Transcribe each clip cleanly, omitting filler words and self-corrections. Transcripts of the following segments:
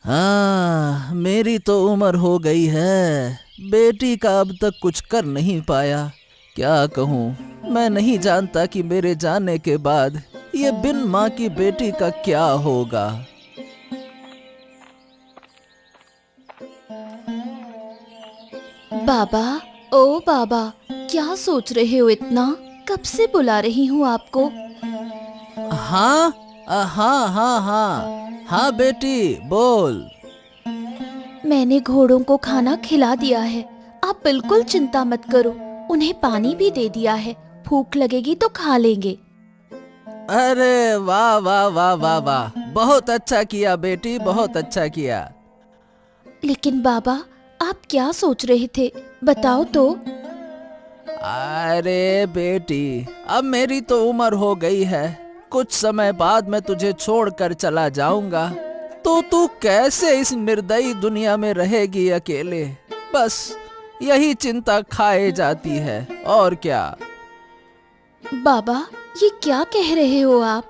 हाँ, मेरी तो उम्र हो गई है, बेटी का अब तक कुछ कर नहीं पाया। क्या कहूँ, मैं नहीं जानता कि मेरे जाने के बाद ये बिन माँ की बेटी का क्या होगा। बाबा, ओ बाबा, क्या सोच रहे हो इतना? कब से बुला रही हूँ आपको। हाँ, हाँ हाँ हाँ हाँ बेटी, बोल। मैंने घोड़ों को खाना खिला दिया है। आप बिल्कुल चिंता मत करो। उन्हें पानी भी दे दिया है। भूख लगेगी तो खा लेंगे। अरे वाह वाह वाह वाह वाह, बहुत अच्छा किया बेटी, बहुत अच्छा किया। लेकिन बाबा, आप क्या सोच रहे थे? बताओ तो। अरे बेटी, अब मेरी तो उम्र हो गई है, कुछ समय बाद मैं तुझे छोड़कर चला जाऊंगा, तो तू कैसे इस निर्दयी दुनिया में रहेगी अकेले? बस यही चिंता खाए जाती है, और क्या। बाबा, ये क्या कह रहे हो आप?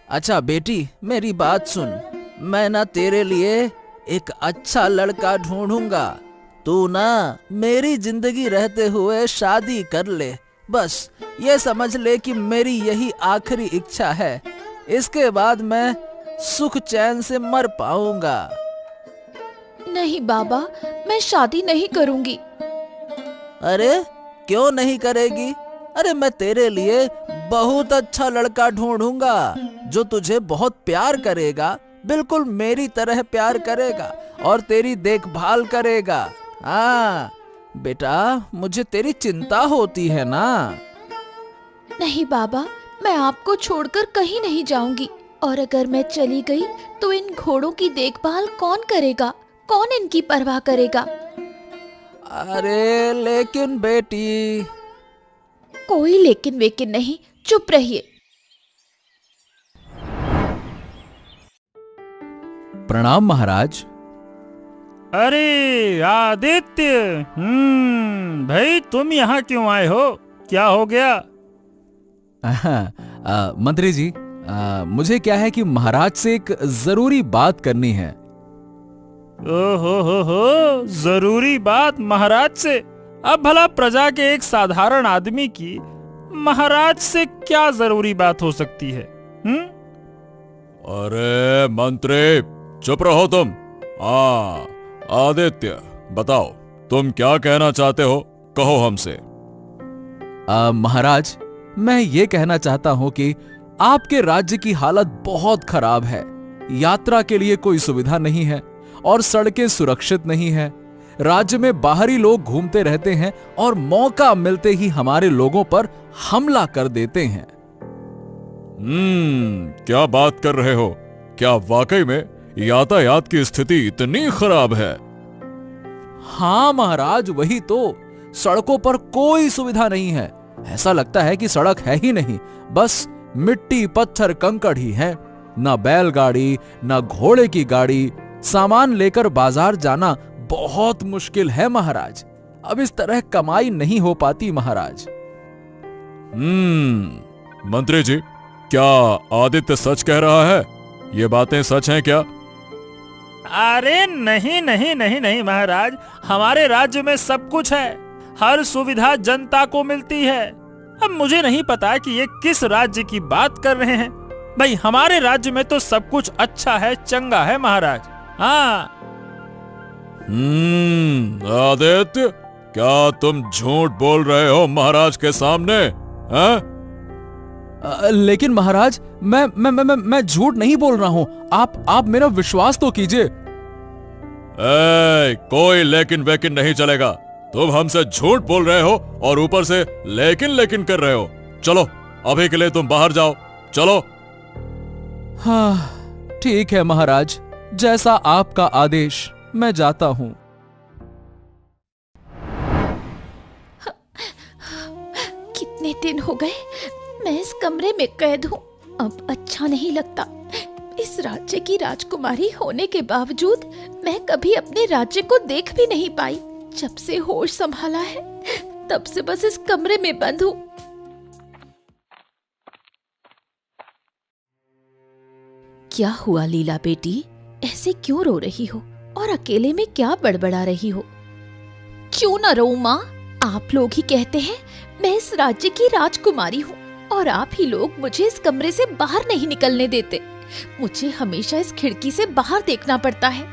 अच्छा बेटी, मेरी बात सुन। मैं ना तेरे लिए एक अच्छा लड़का ढूंढूंगा। तू ना मेरी जिंदगी रहते हुए शादी कर ले। बस ये समझ ले कि मेरी यही आखिरी इच्छा है। इसके बाद मैं सुख चैन से मर पाऊंगा। नहीं बाबा, मैं शादी नहीं करूंगी। अरे क्यों नहीं करेगी? अरे मैं तेरे लिए बहुत अच्छा लड़का ढूंढूंगा, जो तुझे बहुत प्यार करेगा, बिल्कुल मेरी तरह प्यार करेगा और तेरी देखभाल करेगा। हाँ बेटा, मुझे तेरी चिंता होती है ना। नहीं बाबा, मैं आपको छोड़कर कहीं नहीं जाऊंगी। और अगर मैं चली गई तो इन घोड़ों की देखभाल कौन करेगा? कौन इनकी परवाह करेगा? अरे लेकिन बेटी। कोई लेकिन वेकिन नहीं, चुप रहिए। प्रणाम महाराज। अरे आदित्य, भाई तुम यहाँ क्यों आए हो? क्या हो गया? मंत्री जी, मुझे क्या है कि महाराज से एक जरूरी बात करनी है। हो, जरूरी बात महाराज से? अब भला प्रजा के एक साधारण आदमी की महाराज से क्या जरूरी बात हो सकती है? अरे मंत्री, चुप रहो तुम। आदित्य, बताओ तुम क्या कहना चाहते हो, कहो हमसे। महाराज, मैं ये कहना चाहता हूं कि आपके राज्य की हालत बहुत खराब है। यात्रा के लिए कोई सुविधा नहीं है और सड़कें सुरक्षित नहीं है। राज्य में बाहरी लोग घूमते रहते हैं और मौका मिलते ही हमारे लोगों पर हमला कर देते हैं। क्या बात कर रहे हो? क्या वाकई में यातायात की स्थिति इतनी खराब है? हाँ महाराज, वही तो। सड़कों पर कोई सुविधा नहीं है। ऐसा लगता है कि सड़क है ही नहीं, बस मिट्टी पत्थर कंकड़ ही है। ना बैलगाड़ी, ना घोड़े की गाड़ी। सामान लेकर बाजार जाना बहुत मुश्किल है महाराज। अब इस तरह कमाई नहीं हो पाती महाराज। मंत्री जी, क्या आदित्य सच कह रहा है? ये बातें सच हैं क्या? अरे नहीं नहीं नहीं नहीं महाराज, हमारे राज्य में सब कुछ है। हर सुविधा जनता को मिलती है। अब मुझे नहीं पता कि ये किस राज्य की बात कर रहे हैं। भाई हमारे राज्य में तो सब कुछ अच्छा है, चंगा है महाराज। हाँ। आदित्य, क्या तुम झूठ बोल रहे हो महाराज के सामने? लेकिन महाराज, मैं झूठ नहीं बोल रहा हूं। आप मेरा विश्वास तो कीजिए। कोई लेकिन वेकिन नहीं चलेगा। तुम हमसे झूठ बोल रहे हो और ऊपर से लेकिन लेकिन कर रहे हो। चलो, अभी के लिए तुम बाहर जाओ, चलो। हाँ ठीक है महाराज, जैसा आपका आदेश, मैं जाता हूं। कितने दिन हो गए मैं इस कमरे में कैद हूँ। अब अच्छा नहीं लगता। इस राज्य की राजकुमारी होने के बावजूद मैं कभी अपने राज्य को देख भी नहीं पाई। जब से होश संभाला है, तब से बस इस कमरे में बंद हूँ। क्या हुआ लीला बेटी? ऐसे क्यों रो रही हो और अकेले में क्या बड़बड़ा रही हो? क्यों न रोऊं माँ? आप लोग ही कहते हैं मैं इस राज्य की राजकुमारी हूँ और आप ही लोग मुझे इस कमरे से बाहर नहीं निकलने देते। मुझे हमेशा इस खिड़की से बाहर देखना पड़ता है,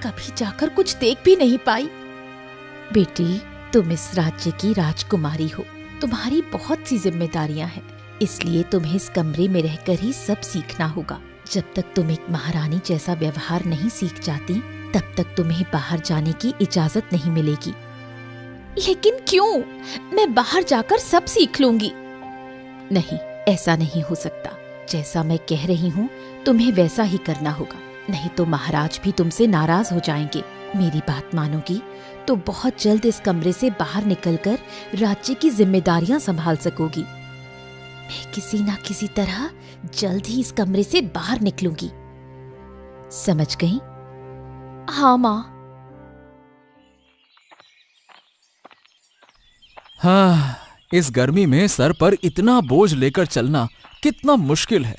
कभी जाकर कुछ देख भी नहीं पाई। बेटी, तुम इस राज्य की राजकुमारी हो, तुम्हारी बहुत सी जिम्मेदारियां हैं, इसलिए तुम्हें इस कमरे में रहकर ही सब सीखना होगा। जब तक तुम एक महारानी जैसा व्यवहार नहीं सीख जाती, तब तक तुम्हें बाहर जाने की इजाजत नहीं मिलेगी। लेकिन क्यों? मैं बाहर जाकर सब सीख लूंगी। नहीं, ऐसा नहीं हो सकता। जैसा मैं कह रही हूँ तुम्हें वैसा ही करना होगा, नहीं तो महाराज भी तुमसे नाराज हो जाएंगे। मेरी बात मानोगी तो बहुत जल्द इस कमरे से बाहर निकलकर राज्य की जिम्मेदारियां संभाल सकोगी। मैं किसी ना किसी तरह जल्द ही इस कमरे से बाहर निकलूंगी, समझ गई? हाँ माँ। हाँ, इस गर्मी में सर पर इतना बोझ लेकर चलना कितना मुश्किल है।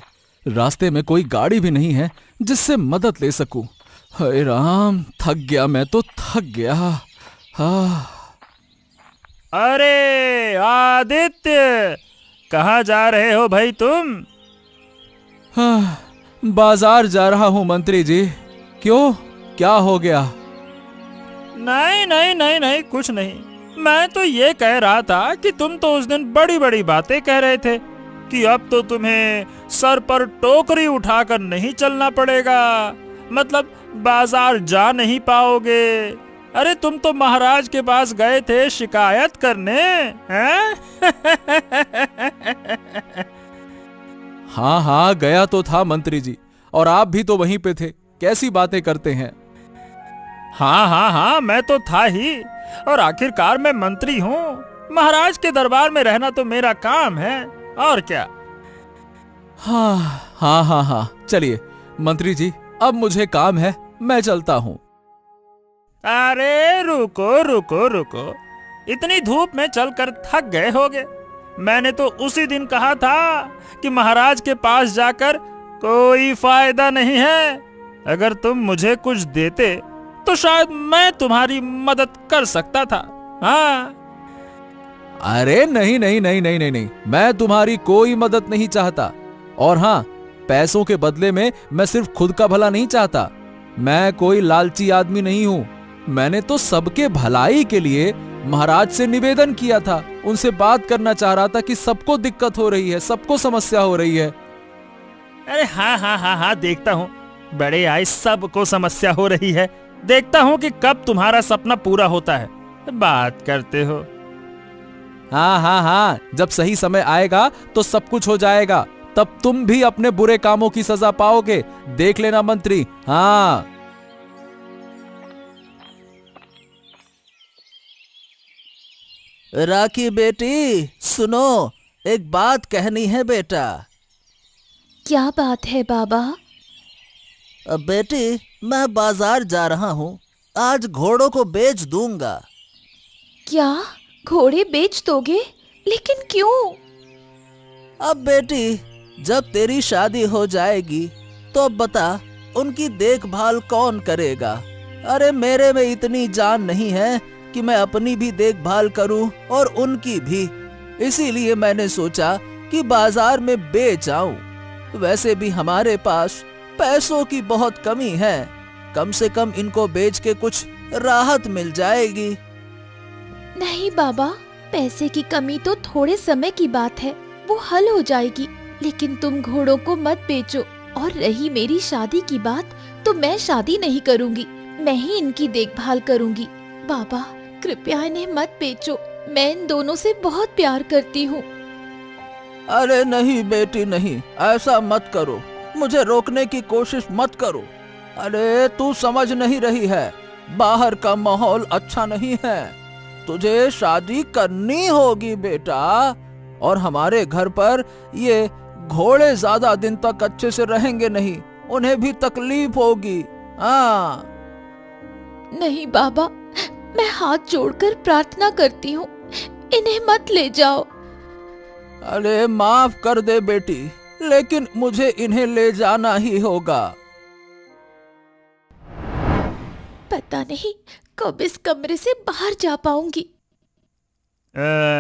रास्ते में कोई गाड़ी भी नहीं है जिससे मदद ले सकूं। हाय राम, थक गया, मैं तो थक गया। हाँ। अरे आदित्य, कहाँ जा रहे हो भाई तुम? हाँ, बाजार जा रहा हूँ मंत्री जी। क्यों, क्या हो गया? नहीं नहीं नहीं नहीं, कुछ नहीं। मैं तो ये कह रहा था कि तुम तो उस दिन बड़ी बड़ी बातें कह रहे थे कि अब तो तुम्हें सर पर टोकरी उठाकर नहीं चलना पड़ेगा, मतलब बाजार जा नहीं पाओगे। अरे तुम तो महाराज के पास गए थे शिकायत करने, हैं? हाँ हाँ, गया तो था मंत्री जी, और आप भी तो वहीं पे थे। कैसी बातें करते हैं? हाँ हाँ हाँ, मैं तो था ही, और आखिरकार मैं मंत्री हूँ। महाराज के दरबार में रहना तो मेरा काम है, और क्या। हाँ हाँ हाँ हाँ, चलिए मंत्री जी, अब मुझे काम है, मैं चलता हूँ। अरे रुको रुको रुको, इतनी धूप में चलकर थक गए होगे। मैंने तो उसी दिन कहा था कि महाराज के पास जाकर कोई फायदा नहीं है। अगर तुम मुझे कुछ देते तो शायद मैं तुम्हारी मदद कर सकता था। हाँ। अरे नहीं नहीं नहीं नहीं नहीं नहीं, मैं तुम्हारी कोई मदद नहीं चाहता। और हाँ, पैसों के बदले में मैं सिर्फ खुद का भला नहीं चाहता। मैं कोई लालची आदमी नहीं हूँ। मैंने तो सबके भलाई के लिए महाराज से निवेदन किया था, उनसे बात करना चाह रहा था कि सबको दिक्कत हो रही है, सबको समस्या हो रही है। अरे हाँ हाँ हाँ हाँ, देखता हूँ, बड़े आए सबको समस्या हो रही है। देखता हूँ कि कब तुम्हारा सपना पूरा होता है। बात करते हो। हाँ हाँ हाँ, जब सही समय आएगा तो सब कुछ हो जाएगा, तब तुम भी अपने बुरे कामों की सजा पाओगे, देख लेना मंत्री। हाँ। राखी बेटी, सुनो, एक बात कहनी है बेटा। क्या बात है बाबा? बेटी, मैं बाजार जा रहा हूँ, आज घोड़ों को बेच दूंगा। क्या घोड़े बेच दोगे? लेकिन क्यों? अब बेटी, जब तेरी शादी हो जाएगी तो अब बता, उनकी देखभाल कौन करेगा? अरे मेरे में इतनी जान नहीं है कि मैं अपनी भी देखभाल करूं और उनकी भी। इसीलिए मैंने सोचा कि बाजार में बेच आऊं। वैसे भी हमारे पास पैसों की बहुत कमी है, कम से कम इनको बेच के कुछ राहत मिल जाएगी। नहीं बाबा, पैसे की कमी तो थोड़े समय की बात है, वो हल हो जाएगी। लेकिन तुम घोड़ों को मत बेचो। और रही मेरी शादी की बात, तो मैं शादी नहीं करूंगी, मैं ही इनकी देखभाल करूंगी। बाबा कृपया इन्हें मत बेचो, मैं इन दोनों से बहुत प्यार करती हूँ। अरे नहीं बेटी नहीं, ऐसा मत करो, मुझे रोकने की कोशिश मत करो। अरे तू समझ नहीं रही है, बाहर का माहौल अच्छा नहीं है। तुझे शादी करनी होगी बेटा, और हमारे घर पर ये घोड़े ज्यादा दिन तक अच्छे से रहेंगे नहीं, उन्हें भी तकलीफ होगी। हाँ। नहीं बाबा, मैं हाथ जोड़कर प्रार्थना करती हूँ, इन्हें मत ले जाओ। अरे माफ कर दे बेटी, लेकिन मुझे इन्हें ले जाना ही होगा। पता नहीं कब इस कमरे से बाहर जा पाऊंगी।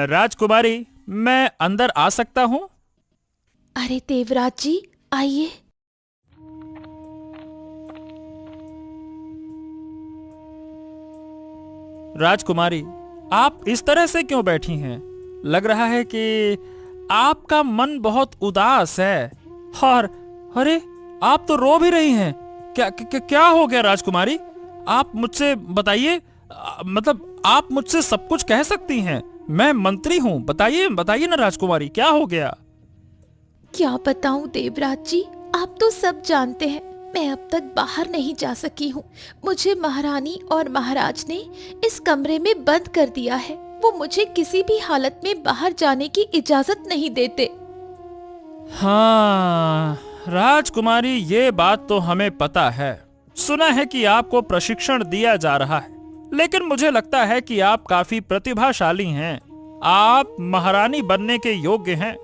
राजकुमारी, मैं अंदर आ सकता हूँ? अरे देवराज जी, आइए। राजकुमारी, आप इस तरह से क्यों बैठी हैं? लग रहा है कि आपका मन बहुत उदास है। और अरे, आप तो रो भी रही हैं। क्या हो गया राजकुमारी? आप मुझसे बताइए, मतलब आप मुझसे सब कुछ कह सकती हैं। मैं मंत्री हूँ, बताइए ना राजकुमारी, क्या हो गया? क्या बताऊं देवराज जी, आप तो सब जानते हैं। मैं अब तक बाहर नहीं जा सकी हूँ। मुझे महारानी और महाराज ने इस कमरे में बंद कर दिया है। वो मुझे किसी भी हालत में बाहर जाने की इजाजत नहीं देते। हाँ राजकुमारी, ये बात तो हमें पता है। सुना है कि आपको प्रशिक्षण दिया जा रहा है, लेकिन मुझे लगता है कि आप काफी प्रतिभाशाली हैं। आप महारानी बनने के योग्य हैं,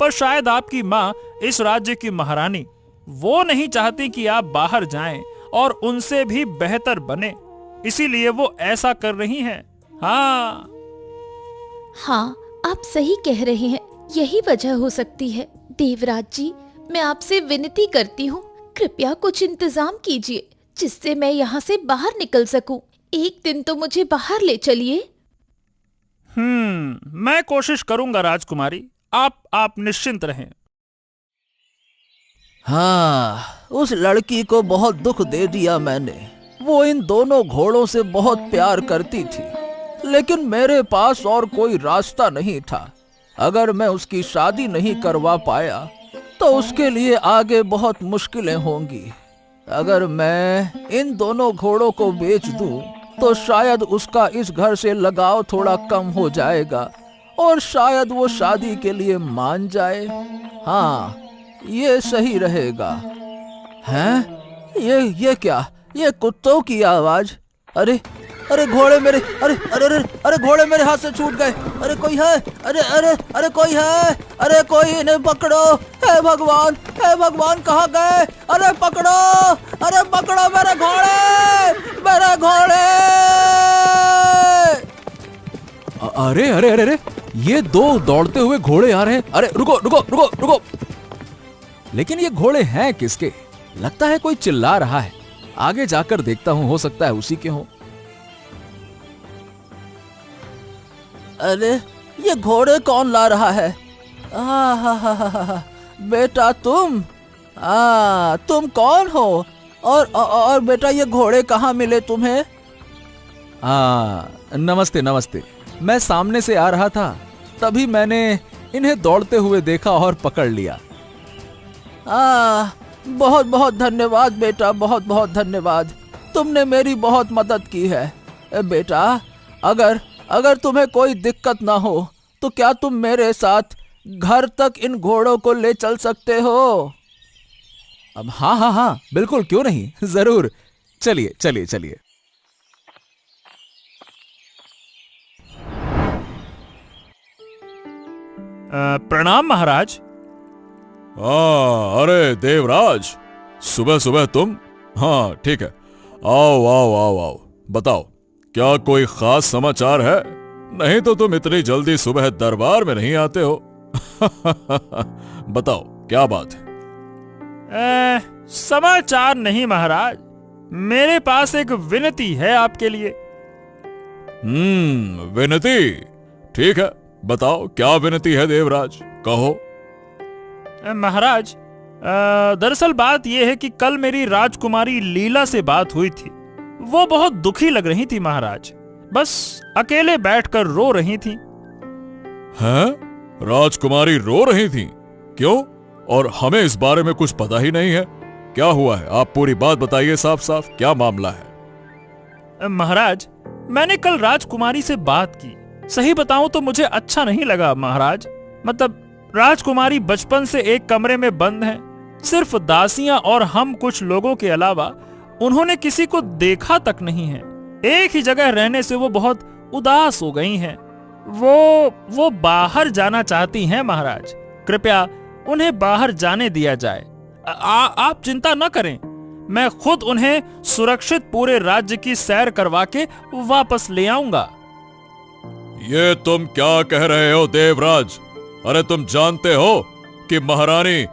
पर शायद आपकी माँ, इस राज्य की महारानी, वो नहीं चाहती कि आप बाहर जाएं और उनसे भी बेहतर बने, इसीलिए वो ऐसा कर रही हैं। हाँ, आप सही कह रहे हैं। यही वजह हो सकती है। देवराज जी, मैं आपसे विनती करती हूँ, कृपया कुछ इंतजाम कीजिए जिससे मैं यहाँ से बाहर निकल सकूं। एक दिन तो मुझे बाहर ले चलिए। मैं कोशिश करूंगा राजकुमारी, आप निश्चिंत रहें। हाँ, उस लड़की को बहुत दुख दे दिया मैंने। वो इन दोनों घोड़ों से बहुत प्यार करती थी, लेकिन मेरे पास और कोई रास्ता नहीं था। अगर मैं उसकी शादी नहीं करवा पाया तो उसके लिए आगे बहुत मुश्किलें होंगी। अगर मैं इन दोनों घोड़ों को बेच दूं तो शायद उसका इस घर से लगाव थोड़ा कम हो जाएगा और शायद वो शादी के लिए मान जाए। हाँ, ये सही रहेगा। हैं? ये क्या? ये कुत्तों की आवाज। अरे घोड़े मेरे, अरे घोड़े मेरे हाथ से छूट गए। अरे कोई है? अरे कोई है? अरे कोई इन्हें पकड़ो। हे भगवान कहाँ गए? अरे पकड़ो मेरे घोड़े। अरे ये दो दौड़ते हुए घोड़े आ रहे हैं। अरे रुको। लेकिन ये घोड़े हैं किसके? लगता है कोई चिल्ला रहा है। आगे जाकर देखता हूँ, हो सकता है उसी के हों। अरे ये घोड़े कौन ला रहा है? बेटा तुम कौन हो? और बेटा ये घोड़े कहाँ मिले तुम्हें? नमस्ते। मैं सामने से आ रहा था, तभी मैंने इन्हें दौड़ते हुए देखा और पकड़ लिया। बहुत धन्यवाद बेटा, बहुत धन्यवाद। तुमने मेरी बहुत मदद की है। बेटा, अगर तुम्हें कोई दिक्कत ना हो तो क्या तुम मेरे साथ घर तक इन घोड़ों को ले चल सकते हो? अब हाँ, बिल्कुल, क्यों नहीं, जरूर। चलिए। प्रणाम महाराज। अरे देवराज, सुबह तुम? हाँ ठीक है, आओ। बताओ, क्या कोई खास समाचार है? नहीं तो तुम इतनी जल्दी सुबह दरबार में नहीं आते हो। बताओ क्या बात है? समाचार नहीं महाराज, मेरे पास एक विनती है आपके लिए। विनती? ठीक है, बताओ क्या विनती है देवराज, कहो। महाराज, दरअसल बात यह है कि कल मेरी राजकुमारी लीला से बात हुई थी। वो बहुत दुखी लग रही थी महाराज, बस अकेले बैठकर रो रही थी। हैं? राजकुमारी रो रही थी? क्यों? और हमें इस बारे में कुछ पता ही नहीं है। क्या हुआ है? आप पूरी बात बताइए साफ, क्या मामला है? महाराज, मैंने कल राजकुमारी से बात की। सही बताऊं तो मुझे अच्छा नहीं लगा महाराज। मतलब राजकुमारी बचपन से एक कमरे में बंद है। सिर्फ दासियां और हम कुछ लोगों के अलावा उन्होंने किसी को देखा तक नहीं है। एक ही जगह रहने से वो बहुत उदास हो गई हैं। वो बाहर जाना चाहती हैं महाराज। कृपया उन्हें बाहर जाने दिया जाए। आप चिंता न करें, मैं खुद उन्हें सुरक्षित पूरे राज्य की सैर करवा के वापस ले आऊंगा। ये तुम क्या कह रहे हो देवराज? अरे तुम जानते हो कि महारानी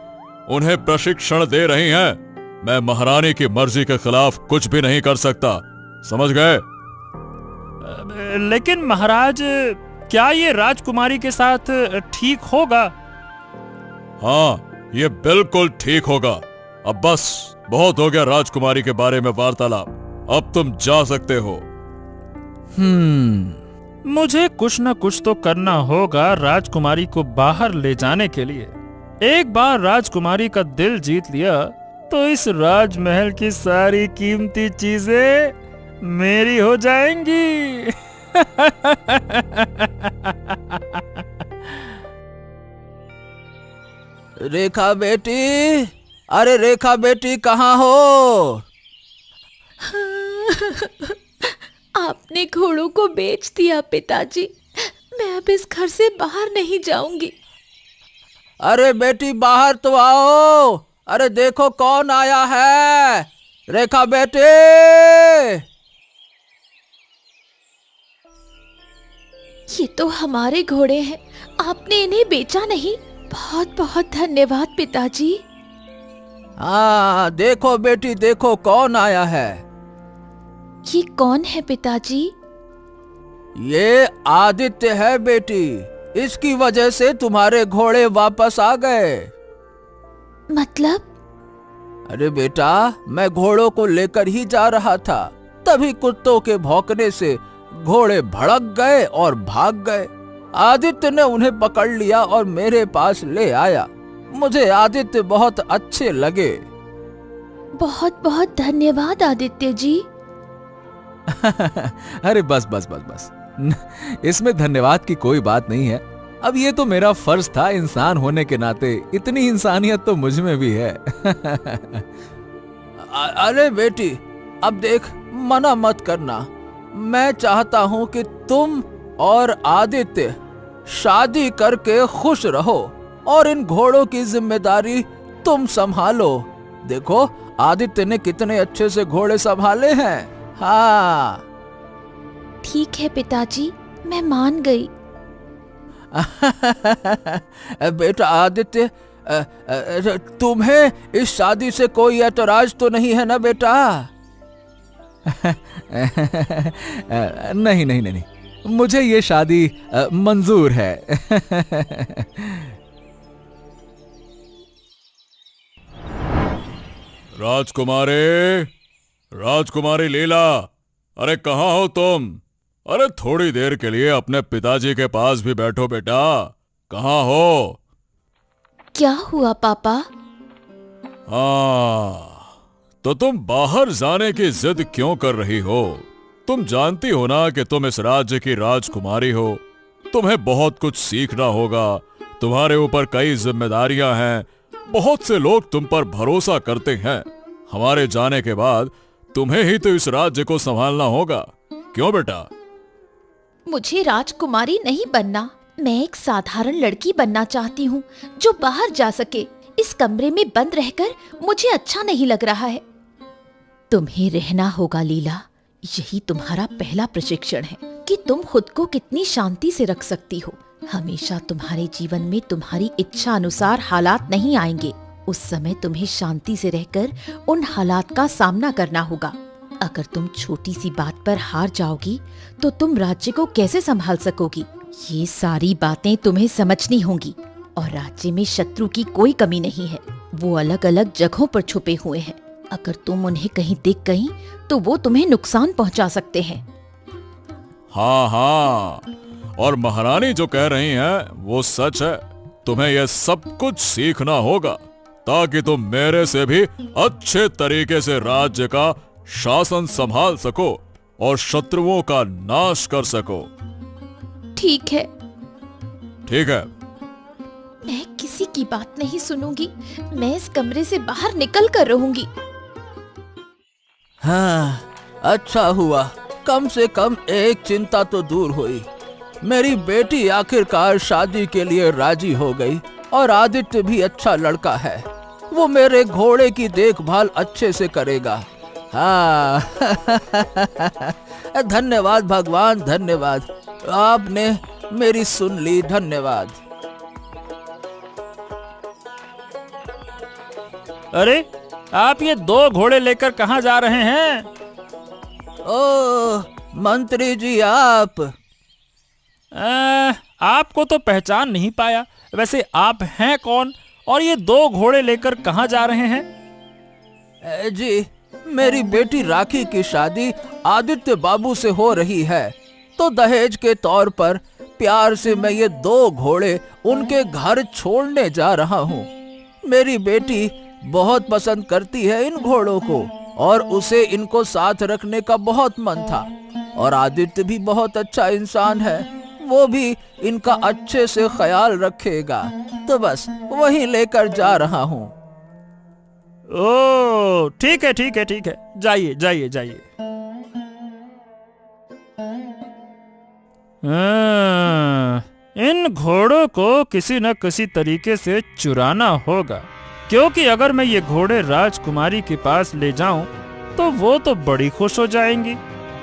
उन्हें प्रशिक्षण दे रही हैं। मैं महारानी की मर्जी के खिलाफ कुछ भी नहीं कर सकता, समझ गए? लेकिन महाराज, क्या ये राजकुमारी के साथ ठीक होगा? हाँ, ये बिल्कुल ठीक होगा। अब बस बहुत हो गया राजकुमारी के बारे में वार्तालाप, अब तुम जा सकते हो। मुझे कुछ न कुछ तो करना होगा राजकुमारी को बाहर ले जाने के लिए। एक बार राजकुमारी का दिल जीत लिया तो इस राजमहल की सारी कीमती चीजें मेरी हो जाएंगी। रेखा बेटी, अरे रेखा बेटी कहाँ हो? आपने घोड़ों को बेच दिया पिताजी। मैं अब इस घर से बाहर नहीं जाऊंगी। अरे बेटी बाहर तो आओ, अरे देखो कौन आया है। रेखा बेटी, ये तो हमारे घोड़े हैं, आपने इन्हें बेचा नहीं। बहुत बहुत धन्यवाद पिताजी। हाँ देखो बेटी, देखो कौन आया है। ये कौन है पिताजी? ये आदित्य है बेटी, इसकी वजह से तुम्हारे घोड़े वापस आ गए। मतलब? अरे बेटा, मैं घोड़ों को लेकर ही जा रहा था, तभी कुत्तों के भौंकने से घोड़े भड़क गए और भाग गए। आदित्य ने उन्हें पकड़ लिया और मेरे पास ले आया। मुझे आदित्य बहुत अच्छे लगे। बहुत बहुत धन्यवाद आदित्य जी। अरे बस बस बस बस, इसमें धन्यवाद की कोई बात नहीं है। अब ये तो मेरा फर्ज था, इंसान होने के नाते इतनी इंसानियत तो मुझ में भी है। अरे बेटी, अब देख, मना मत करना। मैं चाहता हूँ कि तुम और आदित्य शादी करके खुश रहो और इन घोड़ों की जिम्मेदारी तुम संभालो। देखो आदित्य ने कितने अच्छे से घोड़े संभाले हैं। हाँ ठीक है पिताजी, मैं मान गई। बेटा आदित्य, तुम्हें इस शादी से कोई ऐतराज तो नहीं है ना बेटा? नहीं नहीं नहीं, मुझे ये शादी मंजूर है। राजकुमारी, राजकुमारी लीला, अरे कहाँ हो तुम? अरे थोड़ी देर के लिए अपने पिताजी के पास भी बैठो बेटा। कहाँ हो? क्या हुआ पापा? हाँ, तो तुम बाहर जाने की जिद क्यों कर रही हो? तुम जानती हो ना कि तुम इस राज्य की राजकुमारी हो, तुम्हें बहुत कुछ सीखना होगा। तुम्हारे ऊपर कई जिम्मेदारियां हैं, बहुत से लोग तुम पर भरोसा करते हैं। हमारे जाने के बाद तुम्हें ही तो इस राज्य को संभालना होगा, क्यों बेटा? मुझे राजकुमारी नहीं बनना, मैं एक साधारण लड़की बनना चाहती हूँ जो बाहर जा सके। इस कमरे में बंद रहकर मुझे अच्छा नहीं लग रहा है। तुम्हें रहना होगा लीला, यही तुम्हारा पहला प्रशिक्षण है कि तुम खुद को कितनी शांति से रख सकती हो। हमेशा तुम्हारे जीवन में तुम्हारी इच्छा अनुसार हालात नहीं आएंगे। उस समय तुम्हें शांति से रहकर उन हालात का सामना करना होगा। अगर तुम छोटी सी बात पर हार जाओगी तो तुम राज्य को कैसे संभाल सकोगी? ये सारी बातें तुम्हें समझनी होंगी। और राज्य में शत्रु की कोई कमी नहीं है, वो अलग अलग जगहों पर छुपे हुए हैं। अगर तुम उन्हें कहीं दिख गई तो वो तुम्हें नुकसान पहुंचा सकते हैं। हाँ हाँ, और महारानी जो कह रही हैं वो सच है। तुम्हें यह सब कुछ सीखना होगा ताकि तुम मेरे से भी अच्छे तरीके से राज्य का शासन संभाल सको और शत्रुओं का नाश कर सको। ठीक है। ठीक है। मैं किसी की बात नहीं सुनूंगी। मैं इस कमरे से बाहर निकल कर रहूंगी। हाँ, अच्छा हुआ, कम से कम एक चिंता तो दूर हुई। मेरी बेटी आखिरकार शादी के लिए राजी हो गई और आदित्य भी अच्छा लड़का है। वो मेरे घोड़े की देखभाल अच्छे से करेगा। हाँ धन्यवाद भगवान, धन्यवाद, आपने मेरी सुन ली, धन्यवाद। अरे आप ये 2 घोड़े लेकर कहाँ जा रहे हैं? ओ मंत्री जी, आपको तो पहचान नहीं पाया। वैसे आप हैं कौन और ये 2 घोड़े लेकर कहाँ जा रहे हैं? जी, मेरी बेटी राखी की शादी आदित्य बाबू से हो रही है, तो दहेज के तौर पर प्यार से मैं ये 2 घोड़े उनके घर छोड़ने जा रहा हूँ। मेरी बेटी बहुत पसंद करती है इन घोड़ों को और उसे इनको साथ रखने का बहुत मन था। और आदित्य भी बहुत अच्छा इंसान है, वो भी इनका अच्छे से ख्याल रखेगा, तो बस वही लेकर जा रहा हूँ। ओ ठीक है, ठीक है, ठीक है, जाइए जाइए जाइए। इन घोड़ों को किसी न किसी तरीके से चुराना होगा, क्योंकि अगर मैं ये घोड़े राजकुमारी के पास ले जाऊं तो वो तो बड़ी खुश हो जाएंगी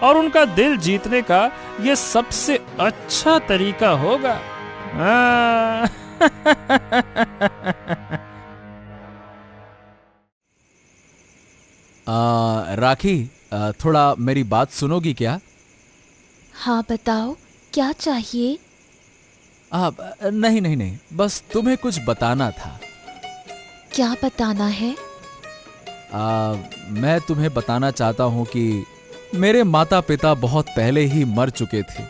और उनका दिल जीतने का ये सबसे अच्छा तरीका होगा। राखी, थोड़ा मेरी बात सुनोगी क्या? हाँ बताओ, क्या चाहिए? नहीं नहीं नहीं, बस तुम्हें कुछ बताना था। क्या बताना है? मैं तुम्हें बताना चाहता हूँ कि मेरे माता पिता बहुत पहले ही मर चुके थे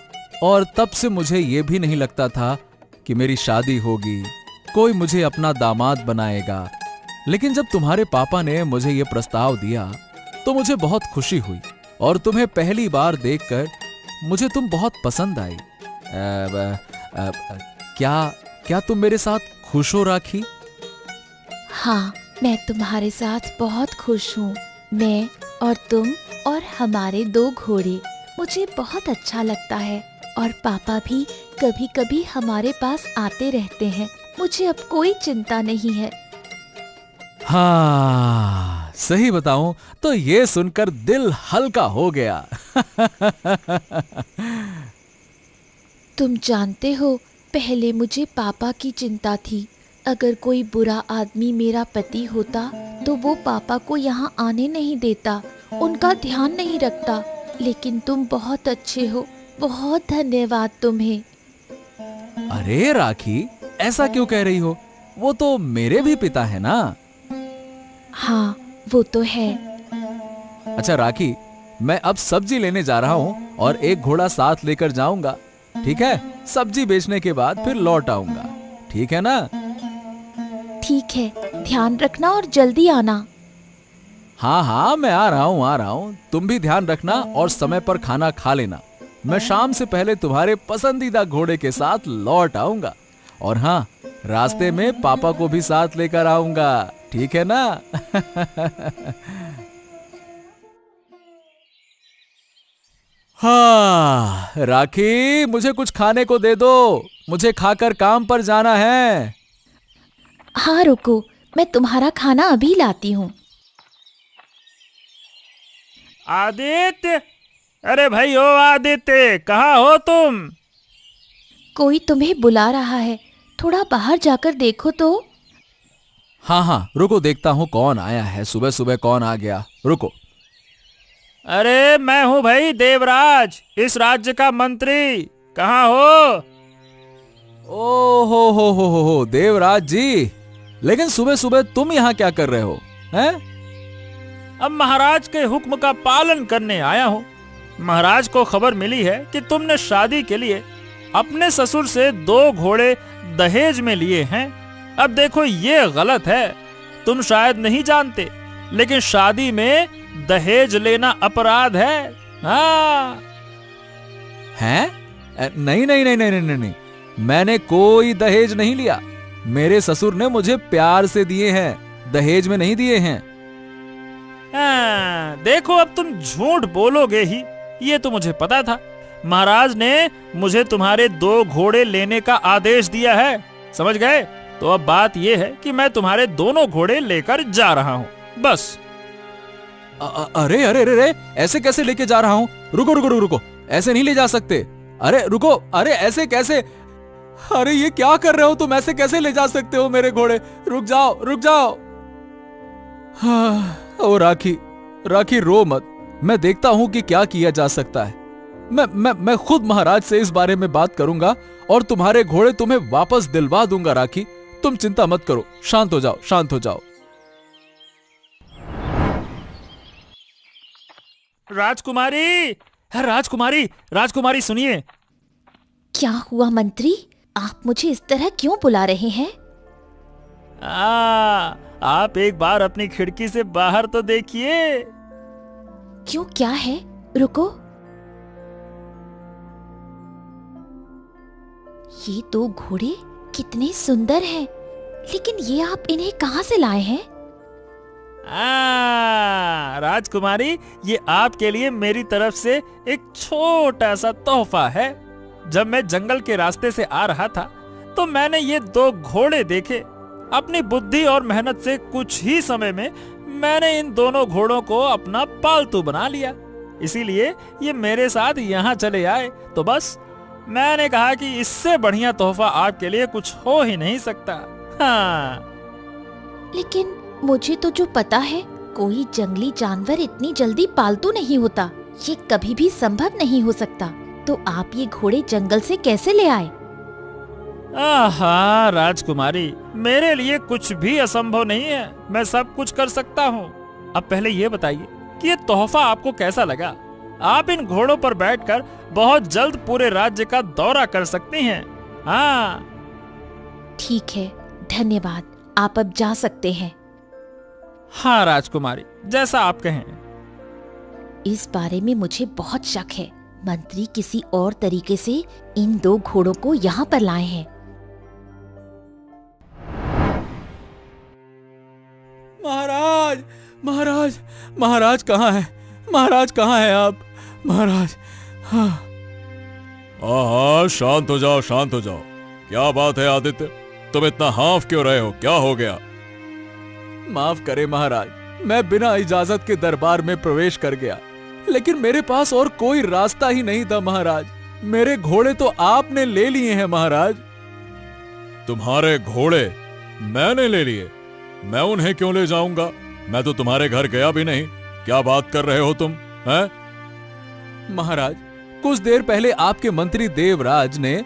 और तब से मुझे ये भी नहीं लगता था कि मेरी शादी होगी, कोई मुझे अपना दामाद बनाएगा। लेकिन जब तुम्हारे पापा ने मुझे ये प्रस्ताव दिया तो मुझे बहुत खुशी हुई और तुम्हें पहली बार देखकर मुझे तुम बहुत पसंद आई। क्या तुम मेरे साथ खुश हो राखी? हाँ, मैं तुम्हारे साथ बहुत खुश हूँ। मैं और तुम और हमारे 2 घोड़े, मुझे बहुत अच्छा लगता है। और पापा भी कभी कभी हमारे पास आते रहते हैं। मुझे अब कोई चिंता नहीं है। हाँ, सही बताऊं तो ये सुनकर दिल हल्का हो गया। तुम जानते हो, पहले मुझे पापा की चिंता थी। अगर कोई बुरा आदमी मेरा पति होता तो वो पापा को यहाँ आने नहीं देता, उनका ध्यान नहीं रखता। लेकिन तुम बहुत अच्छे हो, बहुत धन्यवाद तुम्हें। अरे राखी, ऐसा क्यों कह रही हो? वो तो मेरे भी पिता है ना। हाँ, वो तो है। अच्छा राखी, मैं अब सब्जी लेने जा रहा हूँ और एक घोड़ा साथ लेकर जाऊंगा, ठीक है? सब्जी बेचने के बाद फिर लौट आऊंगा, ठीक है ना? ठीक है, ध्यान रखना और जल्दी आना। हाँ हाँ, मैं आ रहा हूँ। तुम भी ध्यान रखना और समय पर खाना खा लेना। मैं शाम से पहले तुम्हारे पसंदीदा घोड़े के साथ लौट आऊंगा। और हाँ, रास्ते में पापा को भी साथ लेकर आऊंगा, ठीक है ना? हाँ राखी, मुझे कुछ खाने को दे दो, मुझे खाकर काम पर जाना है। हाँ रुको, मैं तुम्हारा खाना अभी लाती हूँ। आदित्य, अरे भाई ओ आदित्य, कहाँ हो तुम? कोई तुम्हें बुला रहा है, थोड़ा बाहर जाकर देखो तो। हाँ, रुको, देखता हूँ कौन आया है। सुबह सुबह कौन आ गया, रुको। अरे मैं हूँ भाई देवराज, इस राज्य का मंत्री। कहाँ हो? ओ हो देवराज जी, लेकिन सुबह सुबह तुम यहाँ क्या कर रहे हो हैं? अब महाराज के हुक्म का पालन करने आया हूँ। महाराज को खबर मिली है कि तुमने शादी के लिए अपने ससुर से 2 घोड़े दहेज में लिए हैं। अब देखो, ये गलत है। तुम शायद नहीं जानते, लेकिन शादी में दहेज लेना अपराध है। हाँ। हैं? नहीं, मैंने कोई दहेज नहीं लिया। मेरे ससुर ने मुझे प्यार से दिए हैं, दहेज में नहीं दिए हैं। देखो, अब तुम झूठ बोलोगे ही, ये तो मुझे पता था। महाराज ने मुझे तुम्हारे 2 घोड़े लेने का आदेश दिया है, समझ गए? तो अब बात यह है कि मैं तुम्हारे दोनों घोड़े लेकर जा रहा हूँ, बस। अरे अरे अरे अरे, ऐसे कैसे लेके जा रहा हूँ? रुको रुको रुको रुको, ऐसे नहीं ले जा सकते। अरे रुको, अरे ऐसे कैसे? अरे ये क्या कर रहे हो तुम? ऐसे कैसे ले जा सकते हो मेरे घोड़े? रुक जाओ रुक जाओ। हाँ, ओ राखी राखी रो मत, मैं देखता हूं कि क्या किया जा सकता है। मैं खुद महाराज से इस बारे में बात करूंगा और तुम्हारे घोड़े तुम्हें वापस दिलवा दूंगा राखी, तुम चिंता मत करो, शांत हो जाओ शांत हो जाओ। राजकुमारी, राजकुमारी, राजकुमारी सुनिए। क्या हुआ मंत्री? आप मुझे इस तरह क्यों बुला रहे हैं? आप एक बार अपनी खिड़की से बाहर तो देखिए। क्यों, क्या है? रुको, ये दो घोड़े कितने सुंदर हैं, लेकिन ये आप इन्हें कहां से लाए हैं? राजकुमारी, ये आपके लिए मेरी तरफ से एक छोटा सा तोहफा है। जब मैं जंगल के रास्ते से आ रहा था तो मैंने ये दो घोड़े देखे। अपनी बुद्धि और मेहनत से कुछ ही समय में मैंने इन दोनों घोड़ों को अपना पालतू बना लिया, इसीलिए ये मेरे साथ यहाँ चले आए। तो बस मैंने कहा कि इससे बढ़िया तोहफा आपके लिए कुछ हो ही नहीं सकता। हाँ, लेकिन मुझे तो जो पता है, कोई जंगली जानवर इतनी जल्दी पालतू नहीं होता, ये कभी भी संभव नहीं हो सकता। तो आप ये घोड़े जंगल से कैसे ले आए? आहा राजकुमारी, मेरे लिए कुछ भी असंभव नहीं है, मैं सब कुछ कर सकता हूँ। अब पहले ये बताइए कि ये तोहफा आपको कैसा लगा? आप इन घोड़ों पर बैठकर बहुत जल्द पूरे राज्य का दौरा कर सकती हैं। हाँ ठीक है, धन्यवाद, आप अब जा सकते हैं। हाँ राजकुमारी, जैसा आप कहें। इस बारे में मुझे बहुत शक है, मंत्री किसी और तरीके से इन दो घोड़ों को यहाँ पर लाए हैं। महाराज महाराज महाराज कहाँ है? महाराज कहाँ है आप? महाराज। हाँ हाँ, शांत हो जाओ शांत हो जाओ। क्या बात है आदित्य, तुम इतना हाफ क्यों रहे हो? क्या हो गया? माफ करे महाराज, मैं बिना इजाजत के दरबार में प्रवेश कर गया, लेकिन मेरे पास और कोई रास्ता ही नहीं था महाराज। मेरे घोड़े तो आपने ले लिए हैं महाराज। तुम्हारे घोड़े मैंने ले लिए? मैं उन्हें क्यों ले जाऊंगा? मैं तो तुम्हारे घर गया भी नहीं। क्या बात कर रहे हो तुम? हैं? महाराज, कुछ देर पहले आपके मंत्री देवराज ने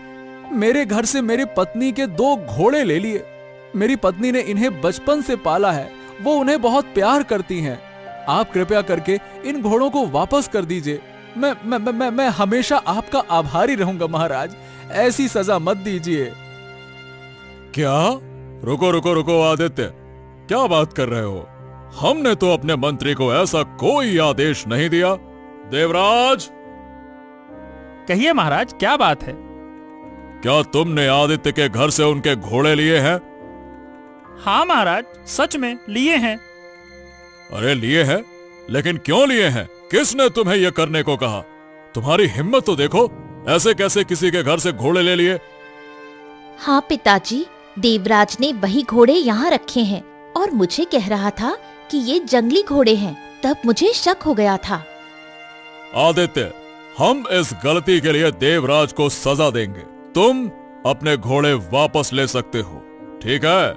मेरे घर से मेरी पत्नी के दो घोड़े ले लिए। मेरी पत्नी ने इन्हें बचपन से पाला है, वो उन्हें बहुत प्यार करती हैं। आप कृपया करके इन घोड़ों को वापस कर दीजिए। मैं हमेशा आपका आभारी रहूंगा महाराज, ऐसी सजा मत दीजिए। क्या? रुको रुको रुको आदित्य, क्या बात कर रहे हो? हमने तो अपने मंत्री को ऐसा कोई आदेश नहीं दिया। देवराज, कहिए महाराज, क्या बात है? क्या तुमने आदित्य के घर से उनके घोड़े लिए हैं? हाँ महाराज, सच में लिए हैं। अरे लिए हैं? लेकिन क्यों लिए हैं? किसने तुम्हें यह करने को कहा? तुम्हारी हिम्मत तो देखो, ऐसे कैसे किसी के घर से घोड़े ले लिए? हाँ पिताजी, देवराज ने वही घोड़े यहाँ रखे हैं और मुझे कह रहा था कि ये जंगली घोड़े हैं, तब मुझे शक हो गया था। आदित्य, हम इस गलती के लिए देवराज को सजा देंगे। तुम अपने घोड़े वापस ले सकते हो, ठीक है?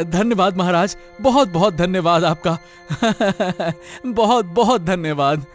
धन्यवाद महाराज, बहुत बहुत धन्यवाद आपका। बहुत बहुत धन्यवाद।